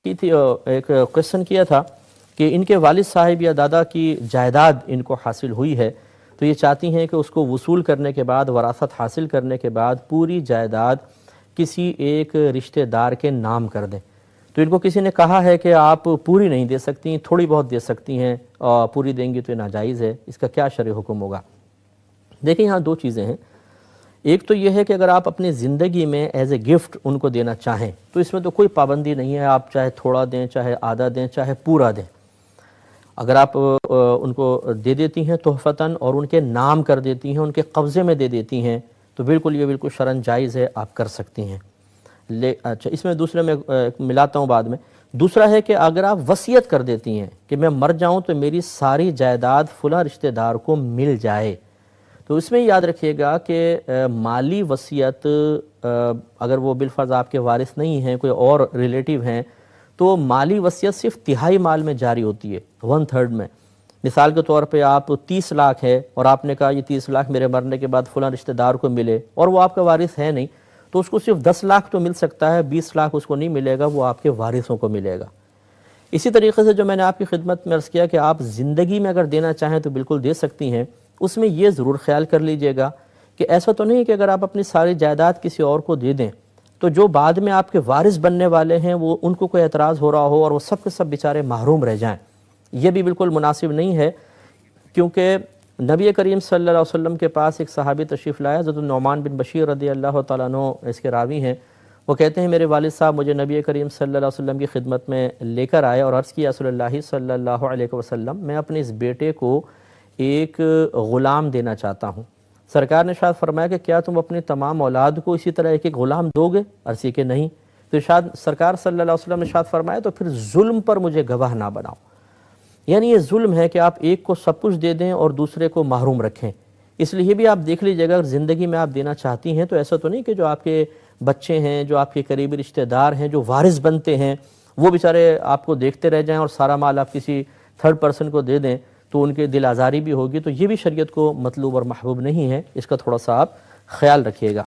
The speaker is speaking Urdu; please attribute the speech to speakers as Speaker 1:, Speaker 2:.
Speaker 1: کی تھی ایک کوشچن کیا تھا کہ ان کے والد صاحب یا دادا کی جائیداد ان کو حاصل ہوئی ہے، تو یہ چاہتی ہیں کہ اس کو وصول کرنے کے بعد، وراثت حاصل کرنے کے بعد پوری جائیداد کسی ایک رشتہ دار کے نام کر دیں۔ تو ان کو کسی نے کہا ہے کہ آپ پوری نہیں دے سکتی، تھوڑی بہت دے سکتی ہیں، اور پوری دیں گی تو یہ ناجائز ہے، اس کا کیا شرعی حکم ہوگا؟ دیکھیں یہاں دو چیزیں ہیں۔ ایک تو یہ ہے کہ اگر آپ اپنی زندگی میں ایز اے گفٹ ان کو دینا چاہیں تو اس میں تو کوئی پابندی نہیں ہے، آپ چاہے تھوڑا دیں، چاہے آدھا دیں، چاہے پورا دیں۔ اگر آپ ان کو دے دیتی ہیں تحفتاً اور ان کے نام کر دیتی ہیں، ان کے قبضے میں دے دیتی ہیں، تو بالکل یہ بالکل شرعاً جائز ہے، آپ کر سکتی ہیں۔ اچھا، اس میں دوسرے میں ملاتا ہوں بعد میں۔ دوسرا ہے کہ اگر آپ وصیت کر دیتی ہیں کہ میں مر جاؤں تو میری ساری جائیداد فلاں رشتہ دار کو مل جائے، تو اس میں یاد رکھیے گا کہ مالی وصیت اگر وہ بالفرض آپ کے وارث نہیں ہیں، کوئی اور ریلیٹیو ہیں، تو مالی وصیت صرف تہائی مال میں جاری ہوتی ہے، 1/3 میں۔ مثال کے طور پہ آپ 30 لاکھ ہے اور آپ نے کہا یہ 30 لاکھ میرے مرنے کے بعد فلاں رشتہ دار کو ملے، اور وہ آپ کا وارث ہے نہیں، تو اس کو صرف 10 لاکھ تو مل سکتا ہے، 20 لاکھ اس کو نہیں ملے گا، وہ آپ کے وارثوں کو ملے گا۔ اسی طریقے سے جو میں نے آپ کی خدمت میں عرض کیا کہ آپ زندگی میں اگر دینا چاہیں تو بالکل دے سکتی ہیں، اس میں یہ ضرور خیال کر لیجئے گا کہ ایسا تو نہیں کہ اگر آپ اپنی ساری جائیداد کسی اور کو دے دیں تو جو بعد میں آپ کے وارث بننے والے ہیں وہ ان کو کوئی اعتراض ہو رہا ہو اور وہ سب کے سب بیچارے محروم رہ جائیں۔ یہ بھی بالکل مناسب نہیں ہے، کیونکہ نبی کریم صلی اللہ علیہ وسلم کے پاس ایک صحابی تشریف لایا، حضرت نعمان بن بشیر رضی اللہ تعالیٰ عنہ اس کے راوی ہیں۔ وہ کہتے ہیں میرے والد صاحب مجھے نبی کریم صلی اللہ علیہ وسلم کی خدمت میں لے کر آئے اور عرض کیا رسول اللہ صلی اللہ علیہ وسلم میں اپنے اس بیٹے کو ایک غلام دینا چاہتا ہوں۔ سرکار نے ارشاد فرمایا کہ کیا تم اپنی تمام اولاد کو اسی طرح ایک ایک غلام دو گے؟ عرض کہ نہیں۔ تو سرکار صلی اللہ علیہ وسلم نے ارشاد فرمایا تو پھر ظلم پر مجھے گواہ نہ بناؤ۔ یعنی یہ ظلم ہے کہ آپ ایک کو سب کچھ دے دیں اور دوسرے کو محروم رکھیں۔ اس لیے بھی آپ دیکھ لیجیے گا اگر زندگی میں آپ دینا چاہتی ہیں تو ایسا تو نہیں کہ جو آپ کے بچے ہیں، جو آپ کے قریبی رشتہ دار ہیں، جو وارث بنتے ہیں، وہ بیچارے آپ کو دیکھتے رہ جائیں اور سارا مال آپ کسی 3rd پرسن کو دے دیں تو ان کے دل آزاری بھی ہوگی۔ تو یہ بھی شریعت کو مطلوب اور محبوب نہیں ہے، اس کا تھوڑا سا آپ خیال رکھیے گا۔